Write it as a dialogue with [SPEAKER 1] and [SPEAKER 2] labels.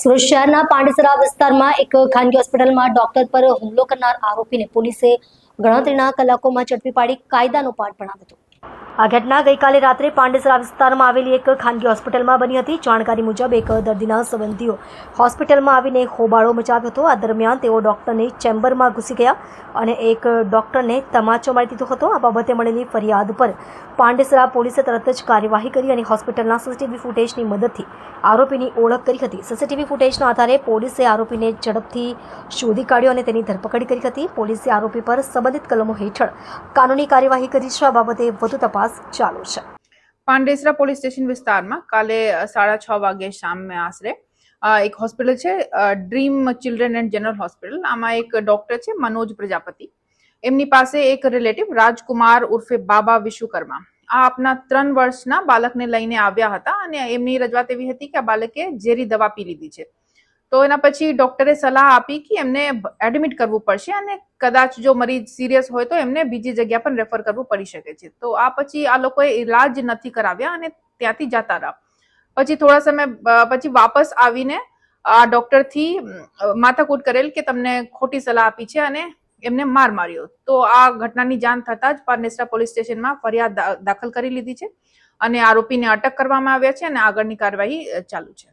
[SPEAKER 1] સુરત શહેરના પાંડેસરા વિસ્તારમાં એક ખાનગી હોસ્પિટલમાં ડોક્ટર પર હુમલો કરનાર આરોપીને પોલીસે ગણતરીના કલાકોમાં ઝડપી પાડી કાયદાનો પાઠ ભણાવ્યો હતો। આ ઘટના ગઈકાલે રાત્રે પાંડેસરા વિસ્તારમાં આવેલી એક ખાનગી હોસ્પિટલમાં બની હતી। જાણકારી મુજબ એક દર્દીના સંબંધીઓ હોસ્પિટલમાં આવીને હોબાળો મચાવ્યો હતો। આ દરમિયાન તેઓ ડોક્ટરની ચેમ્બરમાં ઘૂસી ગયા અને એક ડોક્ટરને તમાચો મારી દીધો હતો। આ બાબતે મળેલી ફરિયાદ પર પાંડેસરા પોલીસે તરત જ કાર્યવાહી કરી અને હોસ્પિટલના સીસીટીવી ફૂટેજની મદદથી આરોપીની ઓળખ કરી હતી। સીસીટીવી ફૂટેજના આધારે પોલીસે આરોપીને ઝડપથી શોધી કાઢ્યો અને તેની ધરપકડ કરી હતી। પોલીસે આરોપી પર સંબંધિત કલમો હેઠળ કાનૂની કાર્યવાહી કરી છે। આ બાબતે વધુ તપાસ ચાલુ છે।
[SPEAKER 2] પાંડેસરા પોલીસ સ્ટેશન વિસ્તારમાં કાલે 6:30 વાગે સામે આશરે એક હોસ્પિટલ છે dream children and general hospital. આમાં એક ડોક્ટર છે મનોજ પ્રજાપતિ, એમની પાસે એક રિલેટિવ રાજકુમાર ઉર્ફે બાબા વિશ્વકર્મા આ આપના 3 વર્ષના બાળકને લઈને આવ્યા હતા અને એમની રજૂઆત એવી હતી કે આ બાળકે ઝેરી દવા પી લીધી છે। તો એના પછી ડોક્ટરે સલાહ આપી કે એમને એડમિટ કરવું પડશે અને કદાચ જો મરીજ સિરિયસ હોય તો એમને બીજી જગ્યા પર રેફર કરવું પડી શકે છે। તો આ પછી આ લોકોએ ઇલાજ નથી કરાવ્યા અને ત્યાંથી જતા રહ્યા। પછી થોડા સમય પછી વાપસ આવીને આ ડોક્ટરથી માથાકૂટ કરેલ કે તમને ખોટી સલાહ આપી છે અને એમને માર માર્યો। તો આ ઘટનાની જાણ થતાં જ પાંડેસરા પોલીસ સ્ટેશનમાં ફરિયાદ દાખલ કરી લીધી છે અને આરોપીને અટક કરવામાં આવ્યા છે અને આગળની કાર્યવાહી ચાલુ છે।